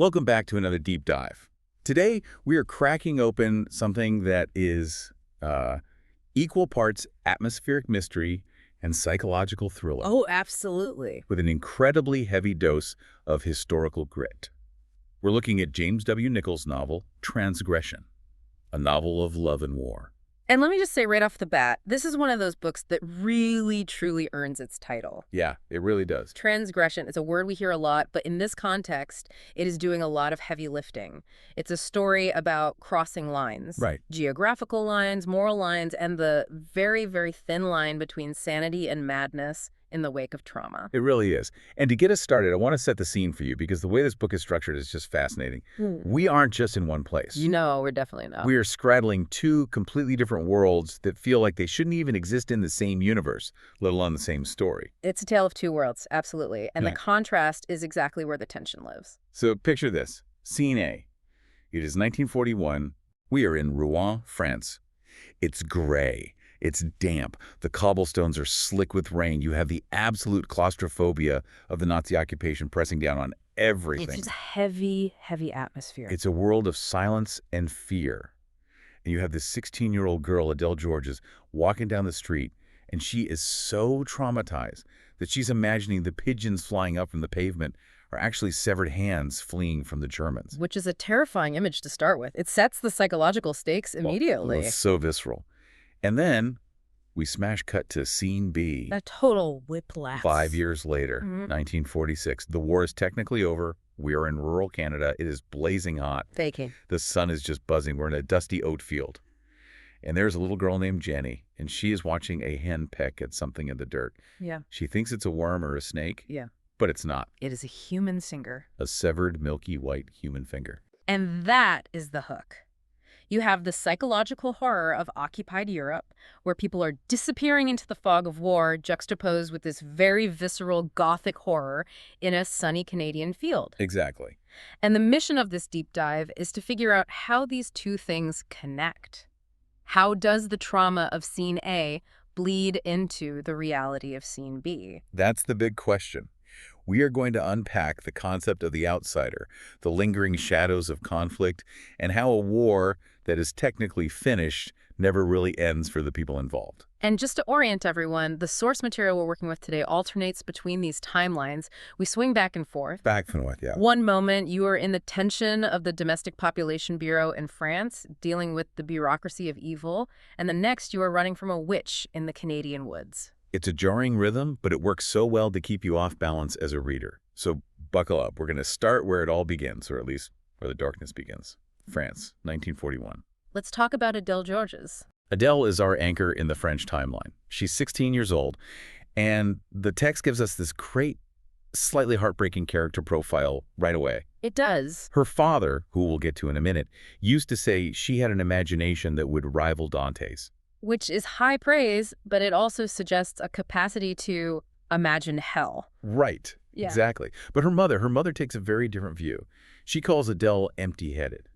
Welcome back to another deep dive. Today, we are cracking open something that is equal parts atmospheric mystery and psychological thriller, Oh, absolutely. with an incredibly heavy dose of historical grit. We're looking at James W. Nichol's novel, Transgression, a novel of love and war. And let me just say right off the bat, this is one of those books that really, truly earns its title. Yeah, it really does. Transgression is a word we hear a lot, but in this context, it is doing a lot of heavy lifting. It's a story about crossing lines. Right. Geographical lines, moral lines, and the very, very thin line between sanity and madness in the wake of trauma. It really is. And to get us started, I want to set the scene for you because the way this book is structured is just fascinating. We aren't just in one place. No, we're definitely not. We are straddling two completely different worlds that feel like they shouldn't even exist in the same universe, let alone the same story. It's a tale of two worlds, absolutely. And Right. the contrast is exactly where the tension lives. So picture this. Scene A. It is 1941. We are in Rouen, France. It's gray. It's damp. The cobblestones are slick with rain. You have the absolute claustrophobia of the Nazi occupation pressing down on everything. It's just heavy, heavy atmosphere. It's a world of silence and fear. And you have this 16-year-old girl, Adele Georges, walking down the street, and she is so traumatized that she's imagining the pigeons flying up from the pavement are actually severed hands fleeing from the Germans. Which is a terrifying image to start with. It sets the psychological stakes immediately. Well, it's so visceral. And then we smash cut to Scene B. A total whiplash. 5 years later, Mhm. 1946. The war is technically over. We are in rural Canada. It is blazing hot. Faking. The sun is just buzzing. We're in a dusty oat field. And there's a little girl named Jenny, and she is watching a hen peck at something in the dirt. Yeah. She thinks it's a worm or a snake, Yeah. but it's not. It is a human singer. A severed, milky white human finger. And that is the hook. You have the psychological horror of occupied Europe, where people are disappearing into the fog of war, juxtaposed with this very visceral Gothic horror in a sunny Canadian field. Exactly. And the mission of this deep dive is to figure out how these two things connect. How does the trauma of Scene A bleed into the reality of Scene B? That's the big question. We are going to unpack the concept of the outsider, the lingering shadows of conflict, and how a war that is technically finished never really ends for the people involved. And just to orient everyone, the source material we're working with today alternates between these timelines. We swing back and forth. Back and forth, yeah. One moment, you are in the tension of the Domestic Population Bureau in France, dealing with the bureaucracy of evil, and the next, you are running from a witch in the Canadian woods. It's a jarring rhythm, but it works so well to keep you off balance as a reader. So buckle up. We're going to start where it all begins, or at least where the darkness begins. France, 1941. Let's talk about Adele Georges. Adele is our anchor in the French timeline. She's 16 years old, and the text gives us this great, slightly heartbreaking character profile right away. It does. Her father, who we'll get to in a minute, used to say she had an imagination that would rival Dante's. Which is high praise, but it also suggests a capacity to imagine hell. Right, Yeah. exactly. But her mother takes a very different view. She calls Adele empty-headed.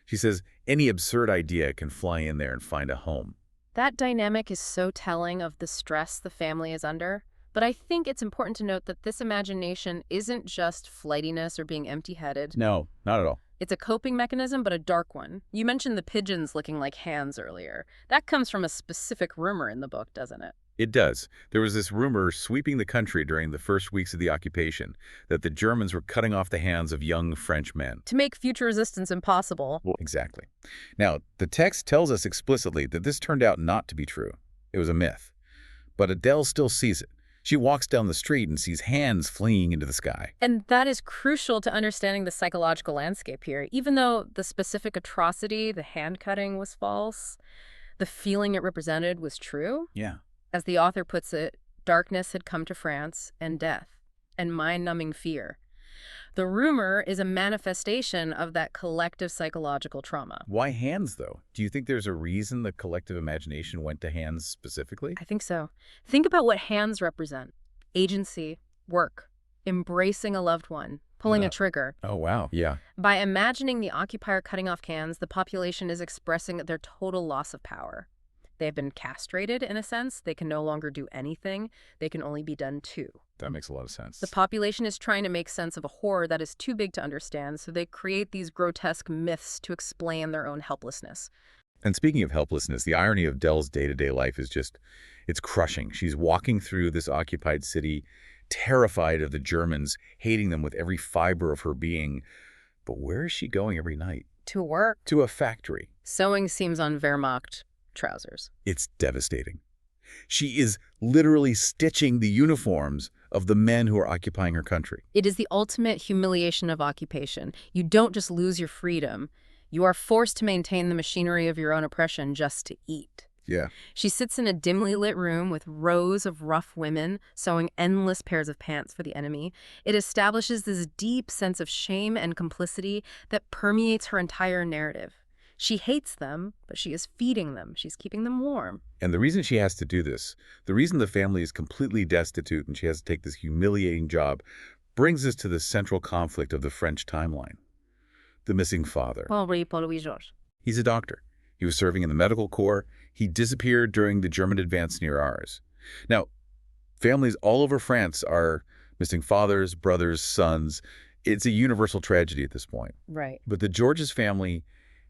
She says any absurd idea can fly in there and find a home. That dynamic is so telling of the stress the family is under. But I think it's important to note that this imagination isn't just flightiness or being empty-headed. No, not at all. It's a coping mechanism, but a dark one. You mentioned the pigeons looking like hands earlier. That comes from a specific rumor in the book, doesn't it? It does. There was this rumor sweeping the country during the first weeks of the occupation that the Germans were cutting off the hands of young French men. To make future resistance impossible. Exactly. Now, the text tells us explicitly that this turned out not to be true. It was a myth. But Adele still sees it. She walks down the street and sees hands fleeing into the sky. And that is crucial to understanding the psychological landscape here. Even though the specific atrocity, the hand cutting, was false, the feeling it represented was true. Yeah. As the author puts it, darkness had come to France, and death, and mind-numbing fear. The rumor is a manifestation of that collective psychological trauma. Why hands, though? Do you think there's a reason the collective imagination went to hands specifically? I think so. Think about what hands represent. Agency, work, embracing a loved one, pulling a trigger. Oh, wow. Yeah. By imagining the occupier cutting off hands, the population is expressing their total loss of power. They've been castrated, in a sense. They can no longer do anything. They can only be done to. That makes a lot of sense. The population is trying to make sense of a horror that is too big to understand, so they create these grotesque myths to explain their own helplessness. And speaking of helplessness, the irony of Adele's day-to-day life is just, it's crushing. She's walking through this occupied city, terrified of the Germans, hating them with every fiber of her being. But where is she going every night? To work. To a factory. Sewing seams on Wehrmacht trousers. It's devastating. She is literally stitching the uniforms of the men who are occupying her country. It is the ultimate humiliation of occupation. You don't just lose your freedom. You are forced to maintain the machinery of your own oppression just to eat. Yeah. She sits in a dimly lit room with rows of rough women sewing endless pairs of pants for the enemy. It establishes this deep sense of shame and complicity that permeates her entire narrative. She hates them, but she is feeding them. She's keeping them warm. And the reason she has to do this, the reason the family is completely destitute and she has to take this humiliating job, brings us to the central conflict of the French timeline. The missing father. Paul Georges. He's a doctor. He was serving in the medical corps. He disappeared during the German advance near ours. Now, families all over France are missing fathers, brothers, sons. It's a universal tragedy at this point. Right. But the Georges family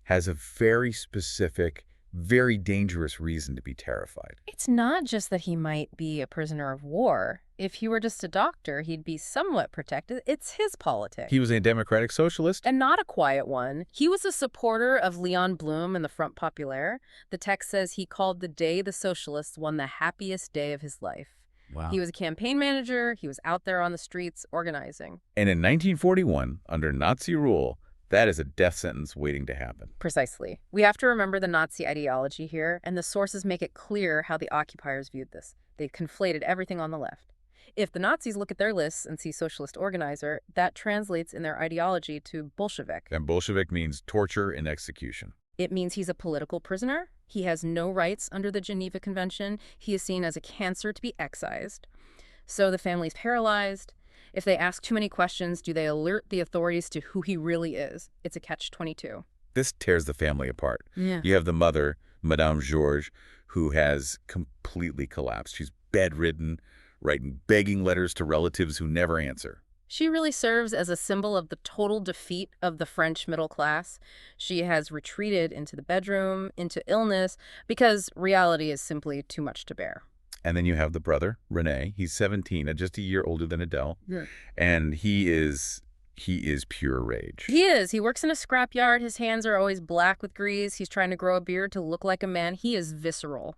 has a very specific, very dangerous reason to be terrified. It's not just that he might be a prisoner of war. If he were just a doctor, he'd be somewhat protected. It's his politics. He was a democratic socialist? And not a quiet one. He was a supporter of Léon Blum and the Front Populaire. The text says he called the day the socialists won the happiest day of his life. Wow. He was a campaign manager. He was out there on the streets organizing. And in 1941, under Nazi rule, that is a death sentence waiting to happen. Precisely. We have to remember the Nazi ideology here, and the sources make it clear how the occupiers viewed this. They conflated everything on the left. If the Nazis look at their lists and see socialist organizer, that translates in their ideology to Bolshevik. And Bolshevik means torture and execution. It means he's a political prisoner. He has no rights under the Geneva Convention. He is seen as a cancer to be excised. So the family's paralyzed. If they ask too many questions, do they alert the authorities to who he really is? It's a catch-22. This tears the family apart. Yeah. You have the mother, Madame Georges, who has completely collapsed. She's bedridden, writing begging letters to relatives who never answer. She really serves as a symbol of the total defeat of the French middle class. She has retreated into the bedroom, into illness, because reality is simply too much to bear. And then you have the brother, René. He's 17, just a year older than Adele. Yeah. And he is pure rage. He is. He works in a scrapyard. His hands are always black with grease. He's trying to grow a beard to look like a man. He is visceral.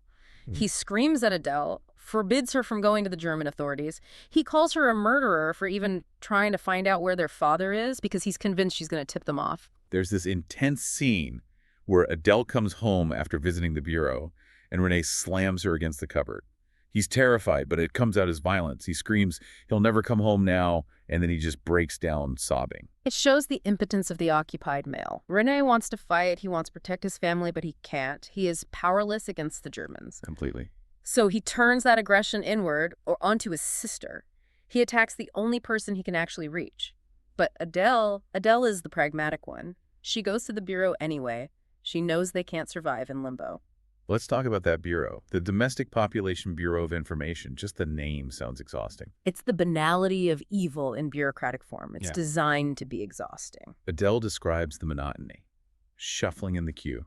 He screams at Adele, forbids her from going to the German authorities. He calls her a murderer for even trying to find out where their father is because he's convinced she's going to tip them off. There's this intense scene where Adele comes home after visiting the bureau, and René slams her against the cupboard. He's terrified, but it comes out as violence. He screams, he'll never come home now, and then he just breaks down sobbing. It shows the impotence of the occupied male. René wants to fight, he wants to protect his family, but he can't. He is powerless against the Germans. Completely. So he turns that aggression inward or onto his sister. He attacks the only person he can actually reach. But Adele is the pragmatic one. She goes to the bureau anyway. She knows they can't survive in limbo. Let's talk about that bureau. The Domestic Population Bureau of Information. Just the name sounds exhausting. It's the banality of evil in bureaucratic form. It's designed to be exhausting. Adele describes the monotony. Shuffling in the queue.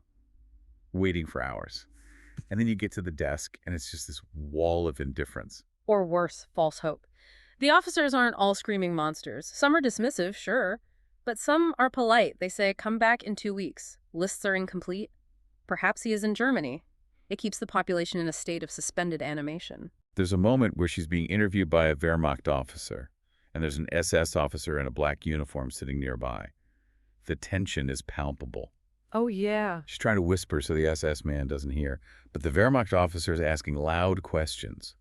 Waiting for hours. And then you get to the desk, and it's just this wall of indifference. Or worse, false hope. The officers aren't all screaming monsters. Some are dismissive, sure. But some are polite. They say, come back in 2 weeks. Lists are incomplete. Perhaps he is in Germany. It keeps the population in a state of suspended animation. There's a moment where she's being interviewed by a Wehrmacht officer, and there's an SS officer in a black uniform sitting nearby. The tension is palpable. Oh, yeah. She's trying to whisper so the SS man doesn't hear, but the Wehrmacht officer is asking loud questions.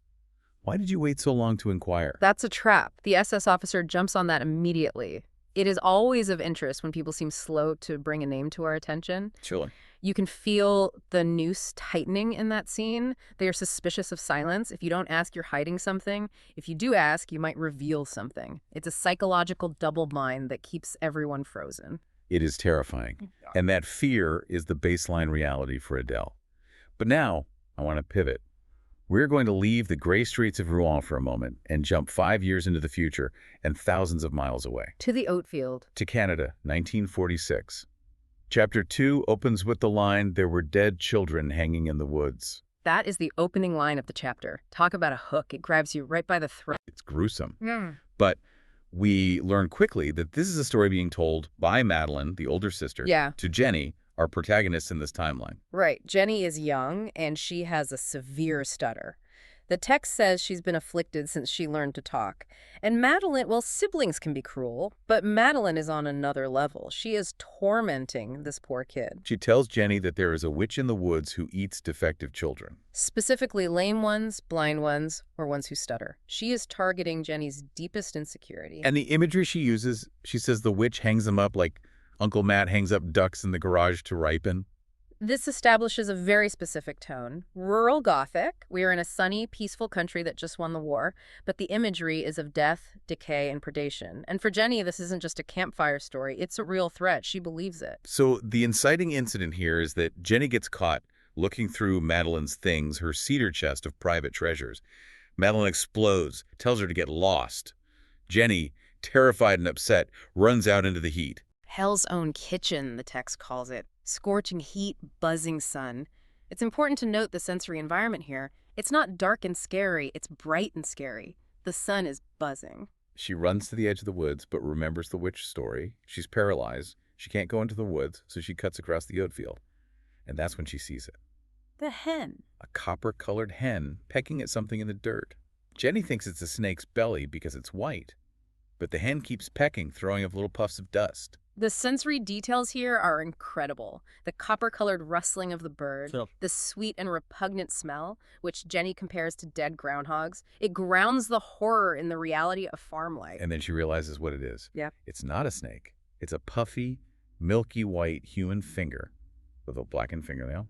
Why did you wait so long to inquire? That's a trap. The SS officer jumps on that immediately. It is always of interest when people seem slow to bring a name to our attention. Chilling. You can feel the noose tightening in that scene. They are suspicious of silence. If you don't ask, you're hiding something. If you do ask, you might reveal something. It's a psychological double bind that keeps everyone frozen. It is terrifying. And that fear is the baseline reality for Adele. But now, I want to pivot. We're going to leave the gray streets of Rouen for a moment and jump 5 years into the future and thousands of miles away. To the oat field. To Canada, 1946. Chapter 2 opens with the line, "There were dead children hanging in the woods." That is the opening line of the chapter. Talk about a hook. It grabs you right by the throat. It's gruesome. But we learn quickly that this is a story being told by Madeline, the older sister, to Jenny, our protagonist in this timeline. Right. Jenny is young, and she has a severe stutter. The text says she's been afflicted since she learned to talk. And Madeline, well, siblings can be cruel, but Madeline is on another level. She is tormenting this poor kid. She tells Jenny that there is a witch in the woods who eats defective children. Specifically lame ones, blind ones, or ones who stutter. She is targeting Jenny's deepest insecurity. And the imagery she uses, she says the witch hangs them up like Uncle Matt hangs up ducks in the garage to ripen. This establishes a very specific tone. Rural Gothic. We are in a sunny, peaceful country that just won the war, but the imagery is of death, decay, and predation. And for Jenny, this isn't just a campfire story. It's a real threat. She believes it. So the inciting incident here is that Jenny gets caught looking through Madeline's things, her cedar chest of private treasures. Madeline explodes, tells her to get lost. Jenny, terrified and upset, runs out into the heat. Hell's own kitchen, the text calls it. Scorching heat, buzzing sun. It's important to note the sensory environment here. It's not dark and scary, it's bright and scary. The sun is buzzing. She runs to the edge of the woods, but remembers the witch story. She's paralyzed. She can't go into the woods, so she cuts across the oat field. And that's when she sees it. The hen. A copper-colored hen pecking at something in the dirt. Jenny thinks it's a snake's belly because it's white. But the hen keeps pecking, throwing up little puffs of dust. The sensory details here are incredible. The copper-colored rustling of the bird, the sweet and repugnant smell, which Jenny compares to dead groundhogs. It grounds the horror in the reality of farm life. And then she realizes what it is. Yeah. It's not a snake. It's a puffy, milky white human finger with a blackened fingernail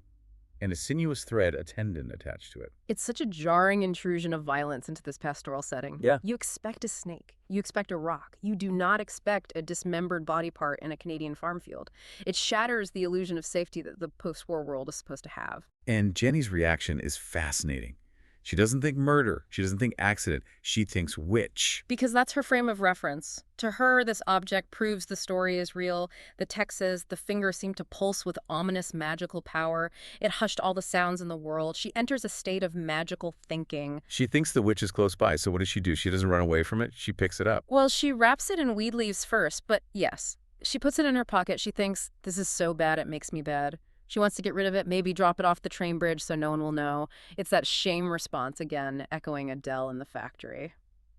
and a sinuous thread, a tendon attached to it. It's such a jarring intrusion of violence into this pastoral setting. Yeah. You expect a snake. You expect a rock. You do not expect a dismembered body part in a Canadian farm field. It shatters the illusion of safety that the post-war world is supposed to have. And Jenny's reaction is fascinating. She doesn't think murder. She doesn't think accident. She thinks witch. Because that's her frame of reference. To her, this object proves the story is real. The text says the finger seemed to pulse with ominous magical power. It hushed all the sounds in the world. She enters a state of magical thinking. She thinks the witch is close by, so what does she do? She doesn't run away from it. She picks it up. Well, she wraps it in weed leaves first, but yes. She puts it in her pocket. She thinks, this is so bad it makes me bad. She wants to get rid of it, maybe drop it off the train bridge so no one will know. It's that shame response again, echoing Adele in the factory.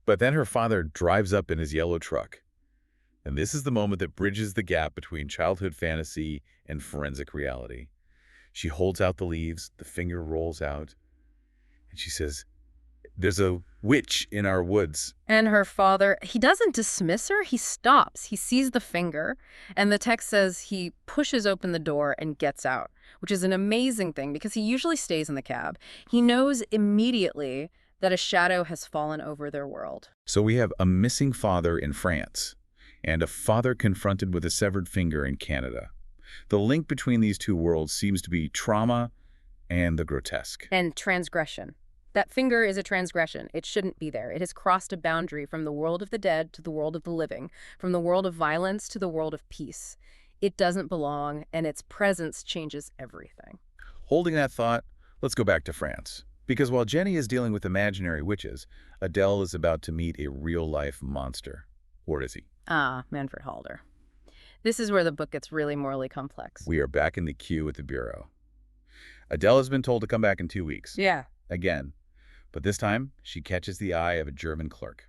But then her father drives up in his yellow truck. And this is the moment that bridges the gap between childhood fantasy and forensic reality. She holds out the leaves, the finger rolls out, and she says, "There's a witch in our woods." And her father, he doesn't dismiss her, he stops. He sees the finger, and the text says he pushes open the door and gets out, which is an amazing thing because he usually stays in the cab. He knows immediately that a shadow has fallen over their world. So we have a missing father in France and a father confronted with a severed finger in Canada. The link between these two worlds seems to be trauma and the grotesque. And transgression. That finger is a transgression. It shouldn't be there. It has crossed a boundary from the world of the dead to the world of the living, from the world of violence to the world of peace. It doesn't belong, and its presence changes everything. Holding that thought, let's go back to France. Because while Jenny is dealing with imaginary witches, Adele is about to meet a real-life monster. Or is he? Manfred. This is where the book gets really morally complex. We are back in the queue at the bureau. Adele has been told to come back in 2 weeks. Yeah. Again. But this time, she catches the eye of a German clerk.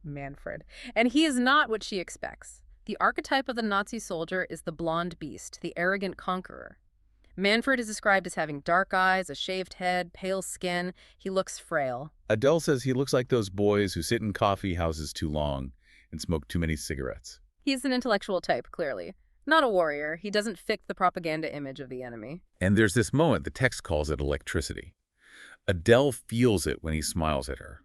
Manfred. And he is not what she expects. The archetype of the Nazi soldier is the blonde beast, the arrogant conqueror. Manfred is described as having dark eyes, a shaved head, pale skin. He looks frail. Adele says he looks like those boys who sit in coffee houses too long and smoke too many cigarettes. He's an intellectual type, clearly. Not a warrior. He doesn't fit the propaganda image of the enemy. And there's this moment, the text calls it electricity. Adele feels it when he smiles at her.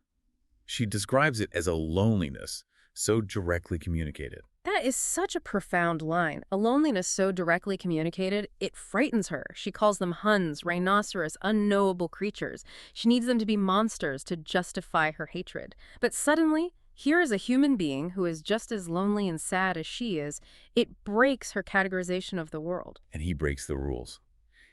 She describes it as a loneliness so directly communicated. That is such a profound line. A loneliness so directly communicated, it frightens her. She calls them Huns, rhinoceros, unknowable creatures. She needs them to be monsters to justify her hatred. But suddenly, here is a human being who is just as lonely and sad as she is. It breaks her categorization of the world. And he breaks the rules.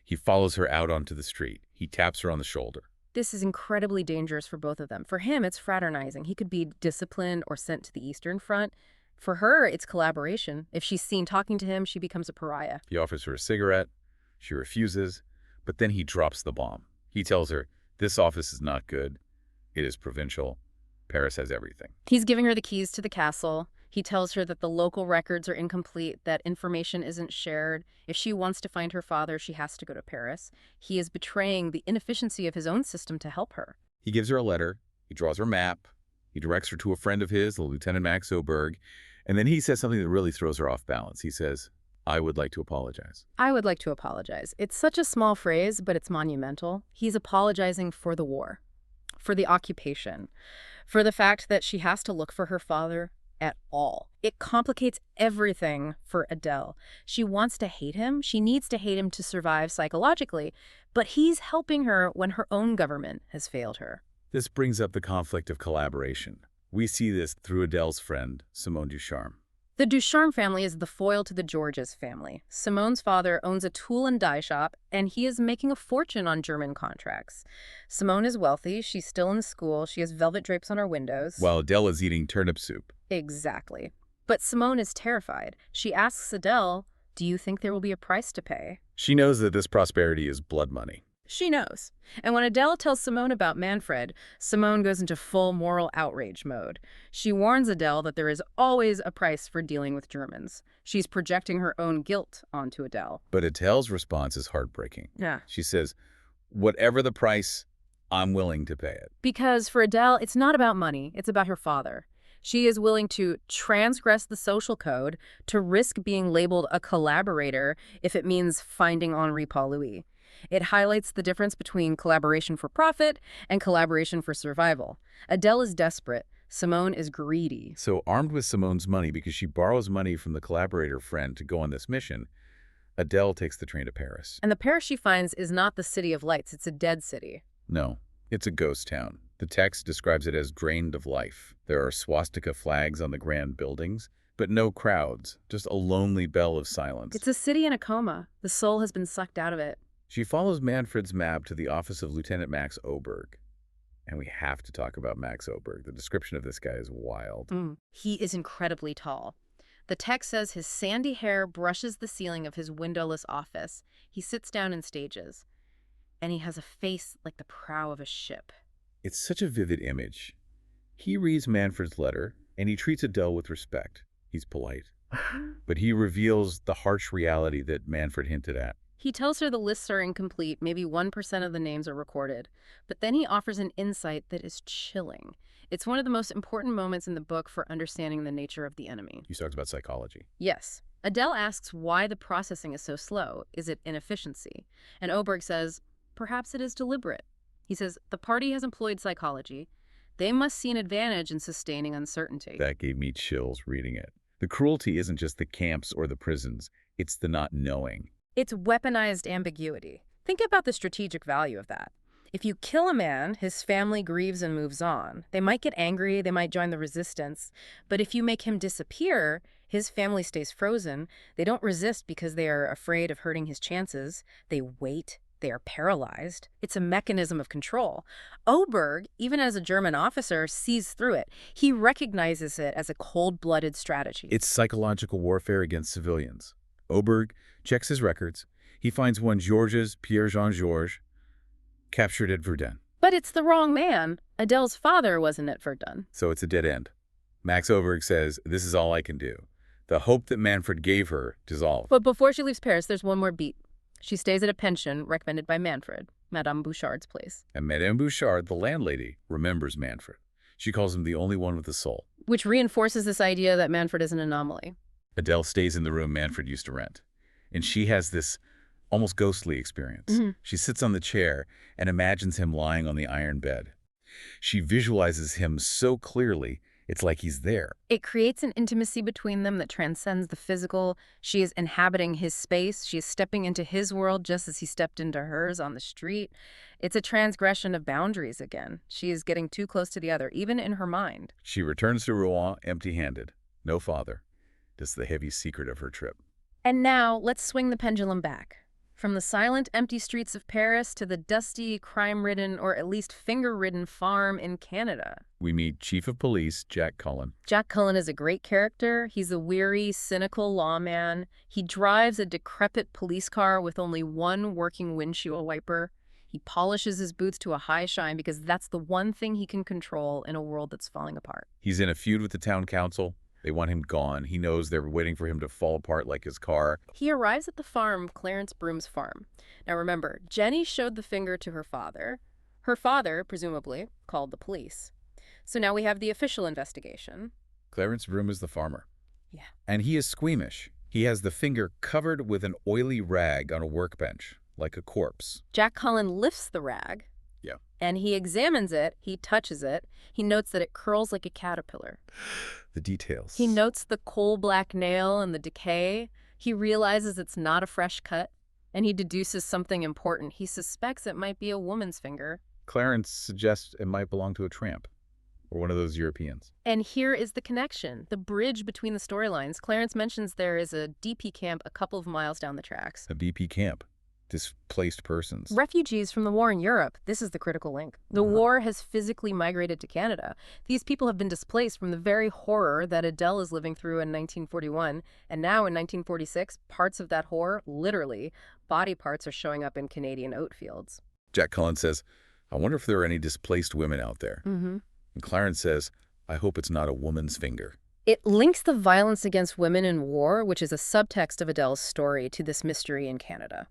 He follows her out onto the street. He taps her on the shoulder. This is incredibly dangerous for both of them. For him, it's fraternizing. He could be disciplined or sent to the Eastern Front. For her, it's collaboration. If she's seen talking to him, she becomes a pariah. He offers her a cigarette. She refuses, but then he drops the bomb. He tells her, this office is not good. It is provincial. Paris has everything. He's giving her the keys to the castle. He tells her that the local records are incomplete, that information isn't shared. If she wants to find her father, she has to go to Paris. He is betraying the inefficiency of his own system to help her. He gives her a letter. He draws her a map. He directs her to a friend of his, Lieutenant Max Oberg. And then he says something that really throws her off balance. He says, I would like to apologize. I would like to apologize. It's such a small phrase, but it's monumental. He's apologizing for the war, for the occupation, for the fact that she has to look for her father at all. It complicates everything for Adele. She wants to hate him. She needs to hate him to survive psychologically, but he's helping her when her own government has failed her. This brings up the conflict of collaboration. We see this through Adele's friend, Simone Ducharme. The Ducharme family is the foil to the Georges family. Simone's father owns a tool and die shop, and he is making a fortune on German contracts. Simone is wealthy. She's still in school. She has velvet drapes on her windows. While Adele is eating turnip soup. Exactly. But Simone is terrified. She asks Adele, do you think there will be a price to pay? She knows that this prosperity is blood money. She knows. And when Adele tells Simone about Manfred, Simone goes into full moral outrage mode. She warns Adele that there is always a price for dealing with Germans. She's projecting her own guilt onto Adele. But Adele's response is heartbreaking. Yeah. She says, whatever the price, I'm willing to pay it. Because for Adele, it's not about money. It's about her father. She is willing to transgress the social code, to risk being labeled a collaborator if it means finding Henri Paul Louis. It highlights the difference between collaboration for profit and collaboration for survival. Adele is desperate. Simone is greedy. So armed with Simone's money because she borrows money from the collaborator friend to go on this mission, Adele takes the train to Paris. And the Paris she finds is not the city of lights. It's a dead city. No, it's a ghost town. The text describes it as drained of life. There are swastika flags on the grand buildings, but no crowds, just a lonely bell of silence. It's a city in a coma. The soul has been sucked out of it. She follows Manfred's map to the office of Lieutenant Max Oberg. And we have to talk about Max Oberg. The description of this guy is wild. He is incredibly tall. The text says his sandy hair brushes the ceiling of his windowless office. He sits down in stages, and he has a face like the prow of a ship. It's such a vivid image. He reads Manfred's letter, and he treats Adele with respect. He's polite. But he reveals the harsh reality that Manfred hinted at. He tells her the lists are incomplete, maybe 1% of the names are recorded. But then he offers an insight that is chilling. It's one of the most important moments in the book for understanding the nature of the enemy. He talks about psychology. Yes. Adele asks why the processing is so slow. Is it inefficiency? And Oberg says, perhaps it is deliberate. He says, the party has employed psychology. They must see an advantage in sustaining uncertainty. That gave me chills reading it. The cruelty isn't just the camps or the prisons. It's the not knowing. It's weaponized ambiguity. Think about the strategic value of that. If you kill a man, his family grieves and moves on. They might get angry, they might join the resistance. But if you make him disappear, his family stays frozen. They don't resist because they are afraid of hurting his chances. They wait. They are paralyzed. It's a mechanism of control. Oberg, even as a German officer, sees through it. He recognizes it as a cold-blooded strategy. It's psychological warfare against civilians. Oberg checks his records. He finds one Georges, Pierre-Jean Georges, captured at Verdun. But it's the wrong man. Adele's father wasn't at Verdun. So it's a dead end. Max Oberg says, this is all I can do. The hope that Manfred gave her dissolved. But before she leaves Paris, there's one more beat. She stays at a pension recommended by Manfred, Madame Bouchard's place. And Madame Bouchard, the landlady, remembers Manfred. She calls him the only one with a soul. Which reinforces this idea that Manfred is an anomaly. Adele stays in the room Manfred used to rent. And she has this almost ghostly experience. She sits on the chair and imagines him lying on the iron bed. She visualizes him so clearly, It's like he's there. It creates an intimacy between them that transcends the physical. She is inhabiting his space. She is stepping into his world just as he stepped into hers on the street. It's a transgression of boundaries again. She is getting too close to the other, even in her mind. She returns to Rouen empty-handed. No father. This is the heavy secret of her trip. And now, let's swing the pendulum back. From the silent, empty streets of Paris to the dusty, crime-ridden, or at least finger-ridden farm in Canada. We meet Chief of Police Jack Cullen. Jack Cullen is a great character. He's a weary, cynical lawman. He drives a decrepit police car with only one working windshield wiper. He polishes his boots to a high shine because that's the one thing he can control in a world that's falling apart. He's in a feud with the town council. They want him gone. He knows they're waiting for him to fall apart like his car. He arrives at the farm, Clarence Broom's farm. Now remember, Jenny showed the finger to her father. Her father, presumably, called the police. So now we have the official investigation. Clarence Broom is the farmer. Yeah. And he is squeamish. He has the finger covered with an oily rag on a workbench, like a corpse. Jack Cullen lifts the rag. Yeah. And he examines it. He touches it. He notes that it curls like a caterpillar. The details. He notes the coal-black nail and the decay. He realizes it's not a fresh cut. And he deduces something important. He suspects it might be a woman's finger. Clarence suggests it might belong to a tramp. Or one of those Europeans. And here is the connection, the bridge between the storylines. Clarence mentions there is a DP camp a couple of miles down the tracks. A BP camp. Displaced persons. Refugees from the war in Europe. This is the critical link. The war has physically migrated to Canada. These people have been displaced from the very horror that Adele is living through in 1941. And now in 1946, parts of that horror, literally, body parts are showing up in Canadian oat fields. Jack Cullen says, I wonder if there are any displaced women out there. Mm-hmm. And Clarence says, I hope it's not a woman's finger. It links the violence against women in war, which is a subtext of Adele's story, to this mystery in Canada.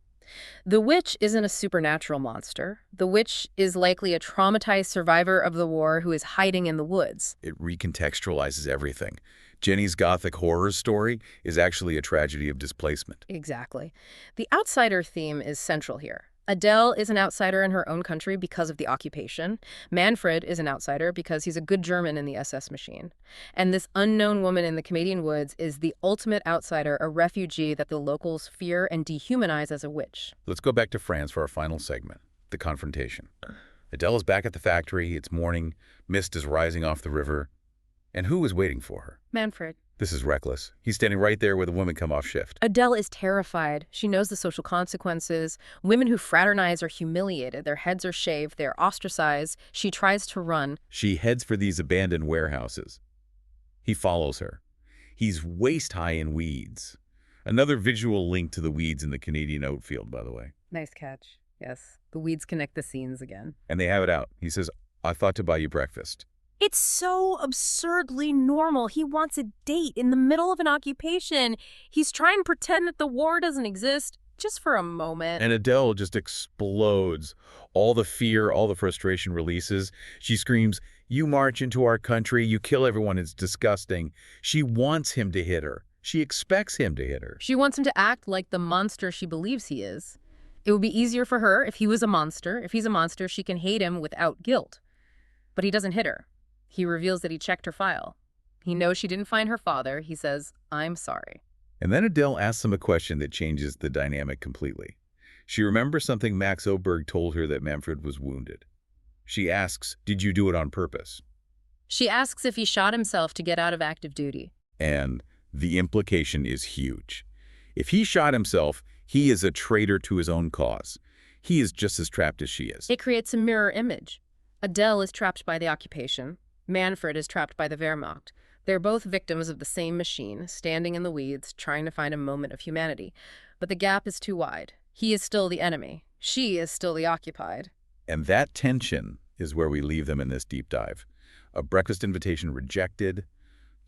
The witch isn't a supernatural monster. The witch is likely a traumatized survivor of the war who is hiding in the woods. It recontextualizes everything. Jenny's gothic horror story is actually a tragedy of displacement. Exactly. The outsider theme is central here. Adele is an outsider in her own country because of the occupation. Manfred is an outsider because he's a good German in the SS machine. And this unknown woman in the Canadian woods is the ultimate outsider, a refugee that the locals fear and dehumanize as a witch. Let's go back to France for our final segment, the confrontation. Adele is back at the factory. It's morning. Mist is rising off the river. And who is waiting for her? Manfred. This is reckless. He's standing right there where the women come off shift. Adele is terrified. She knows the social consequences. Women who fraternize are humiliated. Their heads are shaved. They're ostracized. She tries to run. She heads for these abandoned warehouses. He follows her. He's waist-high in weeds. Another visual link to the weeds in the Canadian oat field, by the way. Nice catch. Yes. The weeds connect the scenes again. And they have it out. He says, I thought to buy you breakfast. It's so absurdly normal. He wants a date in the middle of an occupation. He's trying to pretend that the war doesn't exist just for a moment. And Adele just explodes. All the fear, all the frustration releases. She screams, you march into our country, you kill everyone, it's disgusting. She wants him to hit her. She expects him to hit her. She wants him to act like the monster she believes he is. It would be easier for her if he was a monster. If he's a monster, she can hate him without guilt. But he doesn't hit her. He reveals that he checked her file. He knows she didn't find her father. He says, I'm sorry. And then Adele asks him a question that changes the dynamic completely. She remembers something Max Oberg told her that Manfred was wounded. She asks, did you do it on purpose? She asks if he shot himself to get out of active duty. And the implication is huge. If he shot himself, he is a traitor to his own cause. He is just as trapped as she is. It creates a mirror image. Adele is trapped by the occupation. Manfred is trapped by the Wehrmacht. They're both victims of the same machine, standing in the weeds, trying to find a moment of humanity. But the gap is too wide. He is still the enemy. She is still the occupied. And that tension is where we leave them in this deep dive. A breakfast invitation rejected,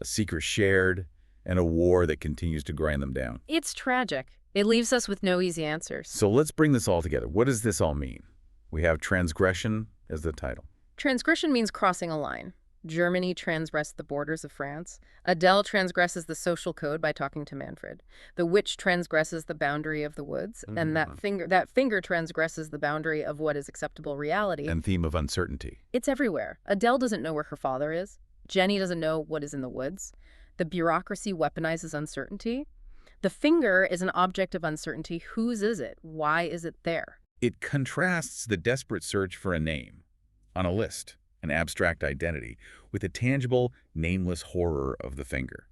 a secret shared, and a war that continues to grind them down. It's tragic. It leaves us with no easy answers. So let's bring this all together. What does this all mean? We have Transgression as the title. Transgression means crossing a line. Germany transgressed the borders of France. Adele transgresses the social code by talking to Manfred. The witch transgresses the boundary of the woods, and that finger transgresses the boundary of what is acceptable reality. And theme of uncertainty. It's everywhere. Adele doesn't know where her father is. Jenny doesn't know what is in the woods. The bureaucracy weaponizes uncertainty. The finger is an object of uncertainty. Whose is it? Why is it there? It contrasts the desperate search for a name on a list, an abstract identity, with a tangible, nameless horror of the finger.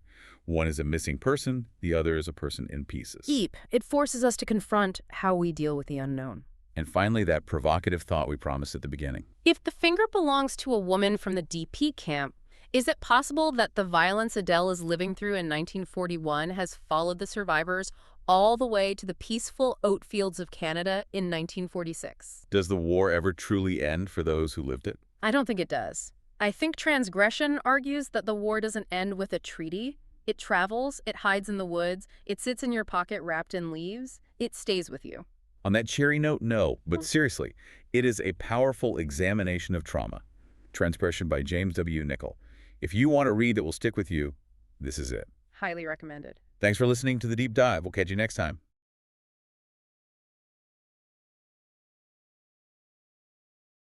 One is a missing person, the other is a person in pieces. Deep. It forces us to confront how we deal with the unknown. And finally, that provocative thought we promised at the beginning. If the finger belongs to a woman from the DP camp, is it possible that the violence Adele is living through in 1941 has followed the survivors all the way to the peaceful oat fields of Canada in 1946? Does the war ever truly end for those who lived it? I don't think it does. I think Transgression argues that the war doesn't end with a treaty. It travels, it hides in the woods, it sits in your pocket wrapped in leaves, it stays with you. On that cheery note, no. But seriously, it is a powerful examination of trauma. Transgression by James W. Nichol. If you want a read that will stick with you, this is it. Highly recommended. Thanks for listening to The Deep Dive. We'll catch you next time.